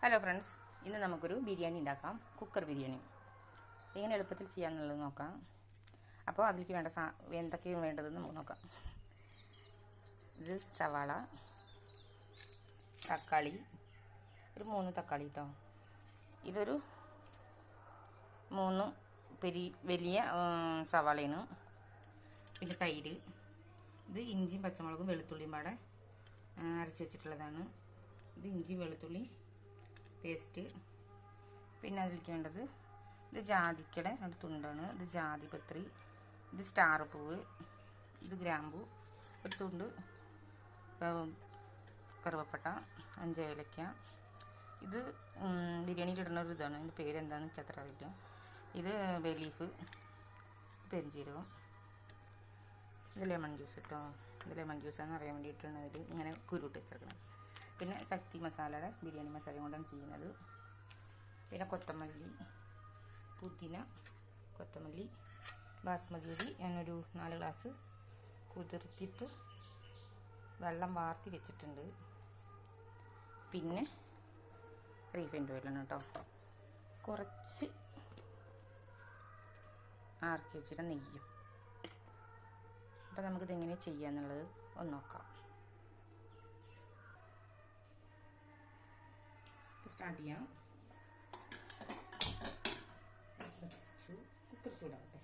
Hello friends, ഇന്ന് നമുക്കൊരു ബിരിയാണി ഉണ്ടാക്കാം. കുക്കർ ബിരിയാണി എങ്ങനെ എളുപ്പത്തിൽ ചെയ്യാമെന്നുള്ളത് നോക്കാം. അപ്പോൾ അതിലേക്ക് വേണ്ട എന്തൊക്കെയാണ് വേണ്ടതെന്ന് നമുക്ക് നോക്കാം. ഇത് സവാള, തക്കാളി, ഒരു 3 തക്കാളി കേട്ടോ. ഇതൊരു 3 വലിയ സവാളയാണ്. പിന്നെ തൈര്, ഇത് ഇഞ്ചിയും പച്ചമുളകും വെളുത്തുള്ളിയും പാടെ അരച്ച് വെച്ചിട്ടുള്ളതാണ്. ഇത് ഇഞ്ചി വെളുത്തുള്ളി പേസ്റ്റ്. പിന്നെ അതിലേക്ക് വേണ്ടത് ഇത് ജാതിക്കയുടെ 2 തുണ്ടാണ്. ഇത് ജാതിപത്രി, ഇത് സ്റ്റാർ പൂവ്, ഇത് ഗ്രാമ്പു, ഒരു തുണ്ട് കറുവപ്പട്ട, 5 ഏലക്ക. ഇത് ബിരിയാണിയിൽ ഇടുന്ന ഒരു ഇതാണ്, അതിൻ്റെ പേരെന്താണെന്ന് എനിക്ക് അത്ര അറിയില്ല. ഇത് ബേ ലീഫ്, പെരുംജീരകം, ഇത് ലെമൺ ജ്യൂസ് കേട്ടോ. ഇത് ലെമൺ ജ്യൂസാണെന്ന് അറിയാൻ വേണ്ടിയിട്ടാണ് ഇതിൽ ഇങ്ങനെ കുരുട്ട് വെച്ചേക്കണം. പിന്നെ ശക്തി മസാലയുടെ ബിരിയാണി മസാല കൊണ്ടാണ് ചെയ്യുന്നത്. പിന്നെ കൊത്തമല്ലി, പുതിന, കൊത്തമല്ലി, ബാസ്മതി അരി ഞാനൊരു 4 ഗ്ലാസ് കുതിർത്തിട്ട് വെള്ളം വാർത്തി വെച്ചിട്ടുണ്ട്. പിന്നെ റീഫൈൻഡ് ഓയിലാണ് കേട്ടോ. കുറച്ച് ആർക്കി വെച്ചിട്ട് നെയ്യും. അപ്പോൾ നമുക്കിതെങ്ങനെ ചെയ്യാന്നുള്ളത് ഒന്ന് നോക്കാം. സ്റ്റാർട്ട് ചെയ്യാം. കുക്കർ ചൂടാവട്ടെ.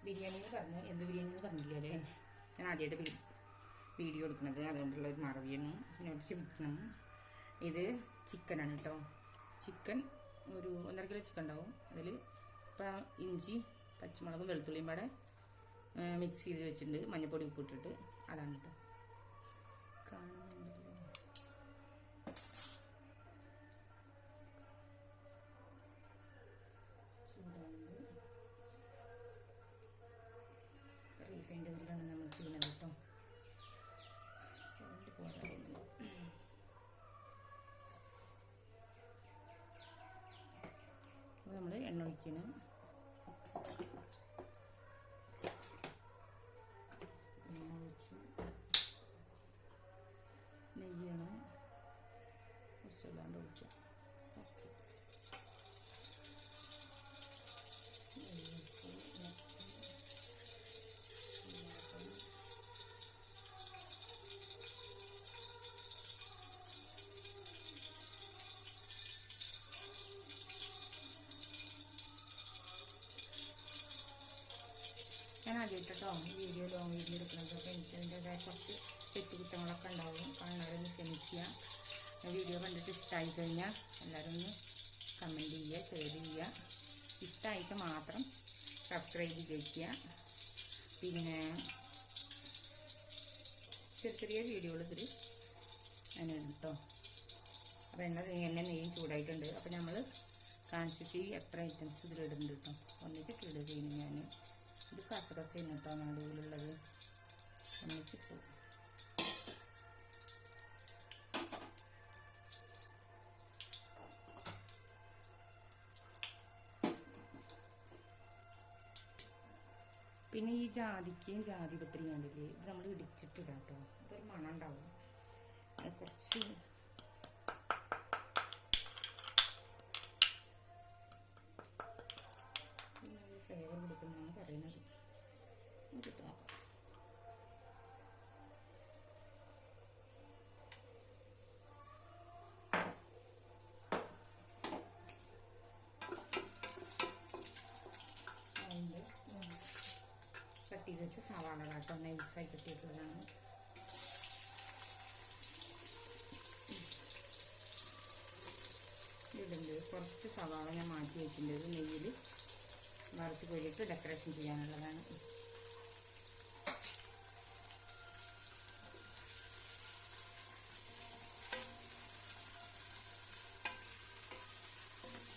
ബിരിയാണി എന്ന് പറഞ്ഞു, എന്ത് ബിരിയാണി എന്ന് പറഞ്ഞില്ലേ? ഞാൻ ആദ്യമായിട്ട് വീഡിയോ എടുക്കുന്നത്, അതുകൊണ്ടുള്ള ഒരു മറവിയാണ്. എന്നോട് ക്ഷമിക്കണം. ഇത് ചിക്കനാണ് കേട്ടോ. ചിക്കൻ ഒരു 1.5 കിലോ ചിക്കൻ ഉണ്ടാവും. അതിൽ ഇപ്പം ഇഞ്ചി പച്ചമുളകും വെളുത്തുള്ളിയും പാടെ മിക്സ് ചെയ്ത് വെച്ചിട്ടുണ്ട്. മഞ്ഞൾപ്പൊടി ഉപ്പിട്ടിട്ട് അതാണ് കേട്ടോ. കാണുന്നുണ്ടല്ലോ. റീഫൈൻഡ് ഓയിലാണ് നമ്മൾ ചെയ്യുന്നത് കേട്ടോ. സൗണ്ട് പോരാറുണ്ട്. അപ്പോൾ നമ്മൾ എണ്ണ ഒഴിക്കണം. എണ്ണ ഒഴിച്ചു. നെയ്യാണ് കുറച്ചല്ലാണ്ട് ഒഴിക്കാം. ഓക്കെ, ഞാൻ ആദ്യമായിട്ട് കേട്ടോ ലോങ് വീഡിയോ എടുക്കുന്നത്. അപ്പോൾ എനിക്ക് അതിൻ്റെതായ കുറച്ച് തെറ്റുകുറ്റങ്ങളൊക്കെ ഉണ്ടാവും. കാണുന്നവരൊന്ന് ക്ഷമിക്കുക. വീഡിയോ കണ്ടിട്ട് ഇഷ്ടമായി കഴിഞ്ഞാൽ എല്ലാവരും ഒന്ന് കമൻറ്റ് ചെയ്യുക, ഷെയർ ചെയ്യുക. ഇഷ്ടമായിട്ട് മാത്രം സബ്സ്ക്രൈബ് ചെയ്യുക. പിന്നെ ചെറിയ വീഡിയോകൾ ഇതിൽ അതിനാണ് കേട്ടോ. അപ്പോൾ എണ്ണ നെയ്യും ചൂടായിട്ടുണ്ട്. അപ്പോൾ നമ്മൾ കാണിച്ചിട്ട് എത്ര ഐറ്റംസ് ഇതിലിടുന്നുണ്ട് കേട്ടോ. ഒന്നിച്ചിട്ട് ഇടുക ചെയ്യുന്നു. ഞാൻ ഇത് കസകസയാണ് കേട്ടോ നടുവിലുള്ളത്. ഒന്നിച്ചിട്ടു. പിന്നെ ഈ ജാതിക്കയും ജാതിപത്രിയും കണ്ടില്ലേ, ഇത് നമ്മൾ ഇടിച്ചിട്ടിടാം കേട്ടോ. ഇതൊരു മണം ഉണ്ടാവും. കുറച്ച് ഫ്ലേവർ കൊടുക്കുന്നതാണ് പറയുന്നത്. നമുക്ക് നോക്കാം. അതിൻ്റെ കട്ട് ചെയ്ത് വെച്ച് സവാള കേട്ടോ, നൈസായി കെട്ടിയിട്ടുള്ളതാണ്. ഇടുന്നത് കുറച്ച് സവാള ഞാൻ മാറ്റി വെച്ചിട്ടുണ്ട്. നെയ്യിൽ വറുത്ത് കോരിയിട്ട് ഡെക്കറേഷൻ ചെയ്യാനുള്ളതാണ്.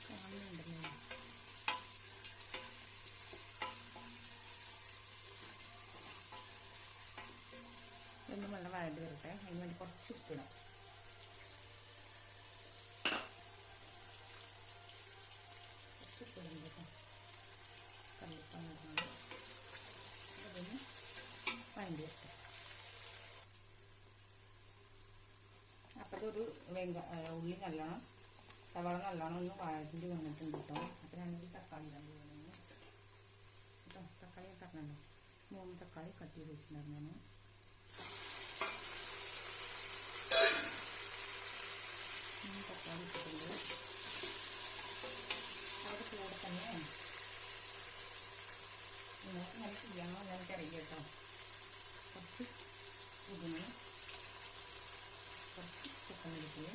കാണുന്നുണ്ടല്ലോ. ഇതൊന്നും വെള്ളം വഴണ്ടി വരട്ടെ. അതിന് വേണ്ടി കുറച്ച് ഉപ്പിടാം. കുറച്ച് ഉപ്പിടുന്നത് കേട്ടോ. കല്ലിപ്പാണ് ഇടുന്നത്. അതിന് വഴണ്ടി വരട്ടെ. അപ്പം അതൊരു ഉള്ളി നല്ലോണം സവാള നല്ലോണം ഒന്ന് വഴറ്റി വന്നിട്ടുണ്ട് കേട്ടോ. അതിനാണെങ്കിൽ തക്കാളി ഇടാൻ പോകുന്നത് കേട്ടോ. തക്കാളി പറഞ്ഞല്ലോ, 3 തക്കാളി കട്ട് ചെയ്ത് വെച്ചിട്ടുണ്ടായിരുന്നു. 3 തക്കാളി ഇട്ടിട്ടുണ്ട്. അതിൻ്റെ കൂടെ തന്നെ നിങ്ങൾക്ക് നല്ല ചെയ്യാമോ എനിക്കറിയില്ല കേട്ടോ. കുറച്ച് പുതിന, കുറച്ച് കൊത്തമല്ലിപ്പൊടി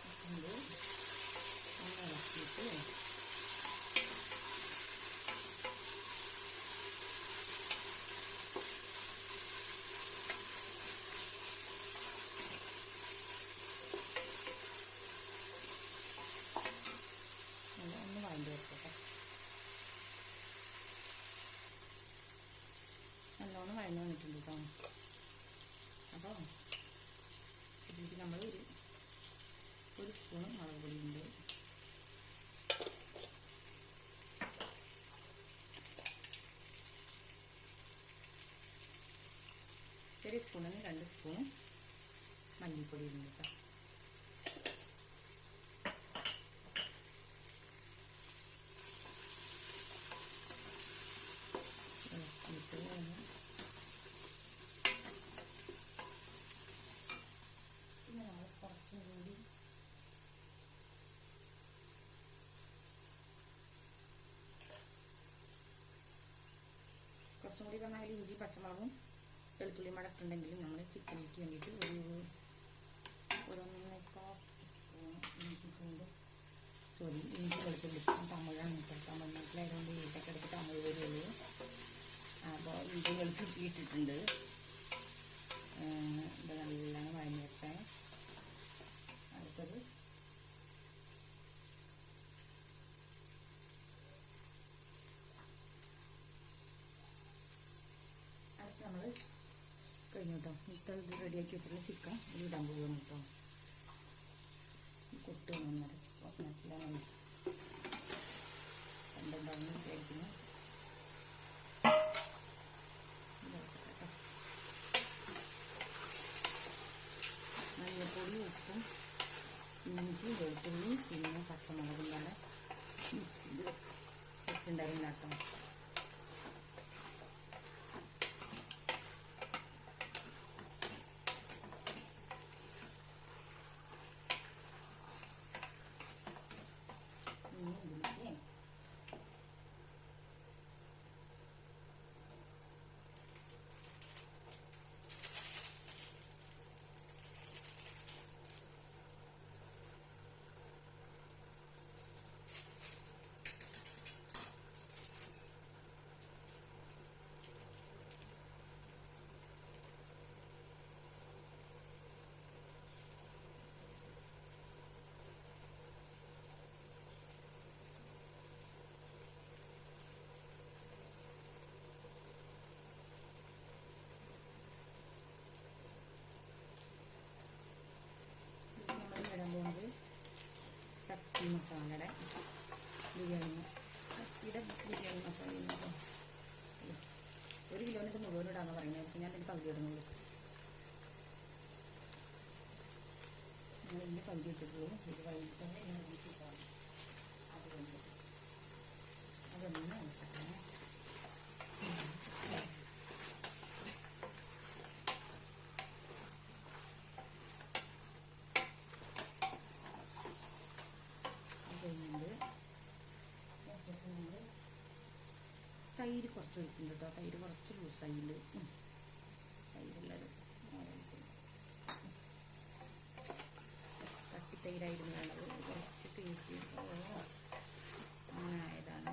ഇട്ടുണ്ട്. ഒന്ന് ഇറക്കിയിട്ട് ഒന്ന് വഴണ്ടി വെക്കട്ടെ. നല്ലോണം വഴഞ്ഞു വന്നിട്ടുണ്ട് കേട്ടോ. അപ്പോൾ ഇതിലേക്ക് നമ്മൾ ഒരു സ്പൂൺ മുളക് പൊടി ഉണ്ട്. ചെറിയ സ്പൂണിന് 2 സ്പൂൺ മല്ലിപ്പൊടി ഉണ്ട് കേട്ടോ. പിന്നെ നമ്മൾ കുറച്ചും കൂടി പറഞ്ഞാൽ ഇഞ്ചി പച്ചമുളകും വെളുത്തുള്ളിയും മടക്കുണ്ടെങ്കിലും നമ്മൾ ചിക്കനിലേക്ക് വേണ്ടിയിട്ട് ഒരു 1.25 സ്പൂൺ ഇഞ്ചി വെളുത്തുള്ളി. തമിഴാണ് കേട്ടോ. തമിഴ്നാട്ടിലായതുകൊണ്ട് വീട്ടൊക്കെ എടുത്ത് തമിഴ് വരുള്ളൂ. അപ്പോൾ ഇഞ്ചി വെളുത്തുള്ളി ഇട്ടിട്ടുണ്ട്. ഇത് നല്ലോണം വഴഞ്ഞിട്ട് അടുത്തത് നമ്മൾ കഴിഞ്ഞു കേട്ടോ. ഇത് റെഡിയാക്കി വെച്ചിട്ടുള്ള ചിക്കൻ ഇടാൻ പോകുന്നു കേട്ടോ. കൊട്ട് വന്നത് മനസ്സിലാണ് എന്തെങ്കിലും കഴിക്കുന്നു. മഞ്ഞൾപ്പൊടി, ഉപ്പും ഇഞ്ചി വെളുത്തുള്ളി പിന്നെ പച്ചമുളകും നല്ല മിക്സിയിൽ വെച്ചിട്ടുണ്ടായിരുന്നു കേട്ടോ. ഇടാൻ പോകുന്നത് ചട്ടി മസാലയുടെ ചട്ടിയുടെ ബിരിയാണി മസാല. 1 കിലോന് ഇത് മുഴുവൻ ഇടാന്ന് പറയുന്നത്. ഞാൻ ഇതിന് പകുതി ഇടുന്നുള്ളൂ. ഞാൻ ഇതിന് പകുതി ഇട്ടിട്ടുള്ളൂ. ഇത് വൈകിട്ട് തന്നെ ഞാൻ ഇട്ടാണ്. അതുകൊണ്ട് അതൊന്ന് നോക്കട്ടെ. തൈര് കുറച്ച് ഒഴിക്കുന്നുണ്ട് കേട്ടോ. തൈര് കുറച്ച് ലൂസായിൽ തൈരുള്ളത് കട്ടിത്തൈരായിരുന്നു വേണ്ടത്. കുറച്ച് ടേസ്റ്റ് അങ്ങനെ ആയതാണ്.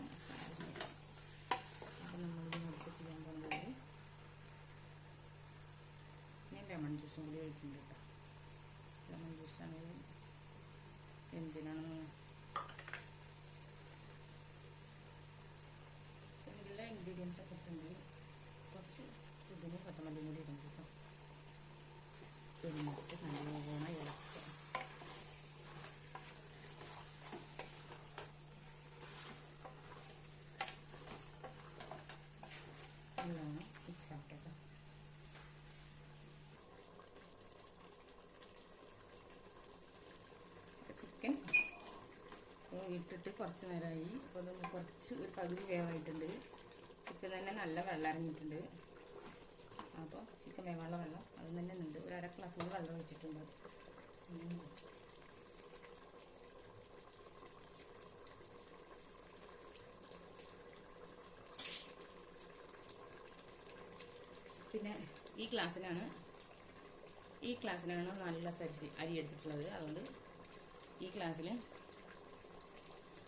അപ്പം നമ്മളിത് നോക്കി ചെയ്യാൻ പോകുന്നത് ഞാൻ ലെമൺ ജ്യൂസും കൂടി ഒഴിക്കുന്നുണ്ട് കേട്ടോ. ലെമൺ ജ്യൂസാണെങ്കിൽ എന്തിനാണെന്ന് ഇൻഗ്രീഡിയൻസ് ഒക്കെ ഇട്ടുണ്ടെങ്കിൽ കുറച്ച് പുതിന കൊത്തമല്ലിയും കൂടി ഇടും കേട്ടോ. എന്നിട്ട് നല്ലോണം ഇളക്കുക. നല്ലോണം മിക്സ് ആക്കട്ടെ. ഇട്ടിട്ട് കുറച്ച് നേരമായി. അപ്പോൾ അത് കുറച്ച് ഒരു പകുതി വേവായിട്ടുണ്ട്. ചിക്കൻ തന്നെ നല്ല വെള്ളം ഇറങ്ങിയിട്ടുണ്ട്. അപ്പോൾ ചിക്കൻ വേവാനുള്ള വെള്ളം അത് തന്നെ ഉണ്ട്. ഒരു അര ഗ്ലാസ് കൂടി വെള്ളം ഒഴിച്ചിട്ടുണ്ട്. പിന്നെ ഈ ക്ലാസ്സിനാണ് 4 ഗ്ലാസ് അരി എടുത്തിട്ടുള്ളത്. അതുകൊണ്ട് ഈ ക്ലാസ്സിൽ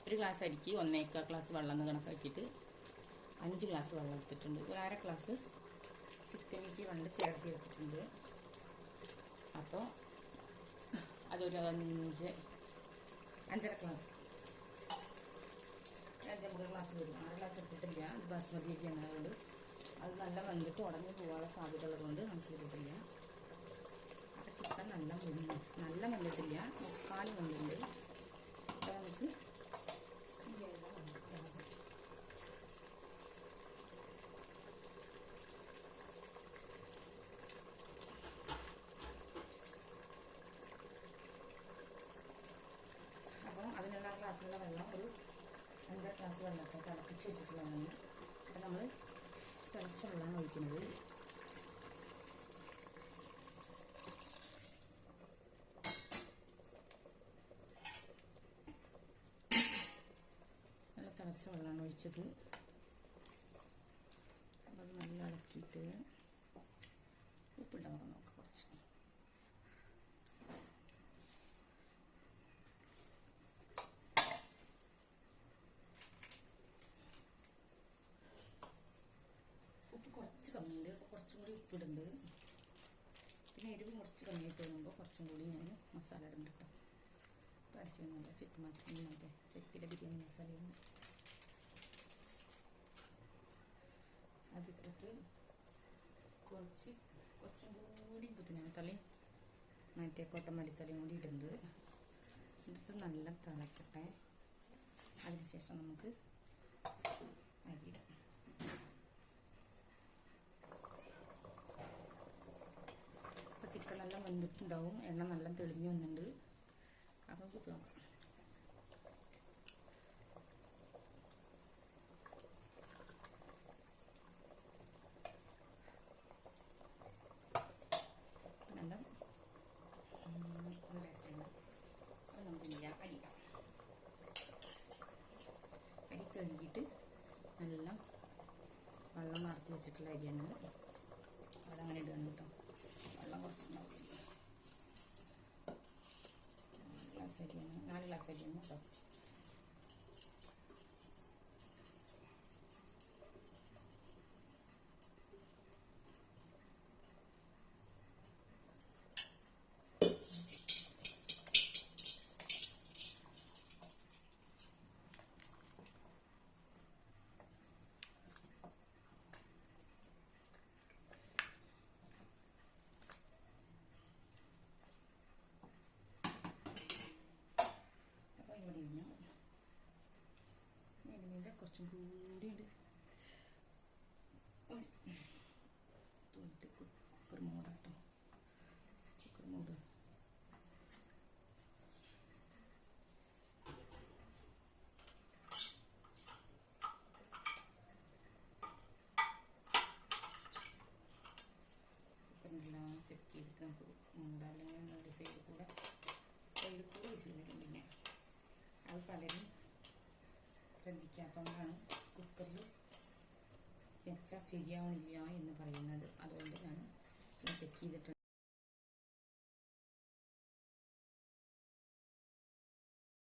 ഒരു ഗ്ലാസ് അരിക്ക് 1.25 ഗ്ലാസ് വെള്ളം എന്ന് കണക്കാക്കിയിട്ട് 5 ഗ്ലാസ് വെള്ളം എടുത്തിട്ടുണ്ട്. ഒരു അര ഗ്ലാസ് ചിക്കനിലേക്ക് വെള്ളം ചേർത്ത് എടുത്തിട്ടുണ്ട്. അപ്പോൾ അതൊരു 5.5 ഗ്ലാസ് 5-5 ഗ്ലാസ് വരും. 6 ഗ്ലാസ് എടുത്തിട്ടില്ല. അത് ബാസ്മതി അരിയാണ്. അതുകൊണ്ട് അത് നല്ല വന്നിട്ട് ഉടഞ്ഞു പോകാനുള്ള സാധ്യത ഉള്ളതുകൊണ്ട് നമുക്ക് ചെയ്തിട്ടില്ല. അപ്പോൾ ചിക്കൻ നല്ല വെന്തിട്ടില്ല, 3/4 വെന്തുണ്ട്. അപ്പോൾ നമുക്ക് അതിനുള്ള ഗ്ലാസ്സിലുള്ള വെള്ളം ഒരു 5 ഗ്ലാസ് വെള്ളമൊക്കെ തിളപ്പിച്ച് വെച്ചിട്ടുള്ളതാണ്. അപ്പോൾ നമ്മൾ തിളച്ച വെള്ളമാണ് ഒഴിക്കുന്നത്. നല്ല തിളച്ച വെള്ളമാണ് ഒഴിച്ചത്. അപ്പോൾ അത് നല്ല ഇളക്കിയിട്ട് ഉപ്പിടാൻ നോക്കാം. കുറച്ച് കമ്മിയുണ്ട്. അപ്പോൾ കുറച്ചും കൂടി ഉപ്പിടുന്നത്. പിന്നെ എരിവ് കുറച്ച് കമ്മിയായിട്ട് തോന്നുമ്പോൾ കുറച്ചും കൂടി ഞാൻ മസാല ഇടുന്നുണ്ട് കേട്ടോ. പരസ്യമൊന്നുമില്ല. മറ്റേ ചെക്കിലെ ബിരിയാണി മസാലയാണ്. അതിട്ടിട്ട് കുറച്ചും കൂടി പുതിന തലയും മറ്റേ കൊത്തമല്ലി തലയും കൂടി ഇടുന്നുണ്ട്. എന്നിട്ട് നല്ല തിളക്കട്ടെ. അതിനുശേഷം നമുക്ക് അരിയിടാം. ചിക്കൻ നല്ല വെന്തിട്ടുണ്ടാവും. എണ്ണ നല്ല തെളിഞ്ഞു വന്നിട്ടുണ്ട്. അപ്പം ഉപ്പ് നോക്കാം. നല്ല അപ്പം നമുക്ക് അരി കഴുകിയിട്ട് നല്ല വെള്ളം നിറച്ച് വെച്ചിട്ടുള്ള അരിയാണ്. അതങ്ങനെ ഇടുകയാണ് കേട്ടോ. വെള്ളം കുറച്ചുണ്ടാവും. 4 ഗ്ലാസ് അരിയാണ് കേട്ടോ. കുറച്ചും കൂടി ഉണ്ട്. കുക്കർ മൂടാട്ടോ. കുക്കർ മൂട്. കുക്കറിനെല്ലാം ചെക്ക് ചെയ്തിട്ട് നമുക്ക് മൂടാം. അല്ലെങ്കിൽ സൈഡിൽ കൂടെ വിസിൽ വരും. പിന്നെ അത് പലരും ശ്രദ്ധിക്കാത്തതുകൊണ്ടാണ് കുക്കറിൽ വെച്ചാൽ ശരിയാവണില്ല എന്ന് പറയുന്നത്. അതുകൊണ്ട് ഞാൻ ചെക്ക് ചെയ്തിട്ടുണ്ട്.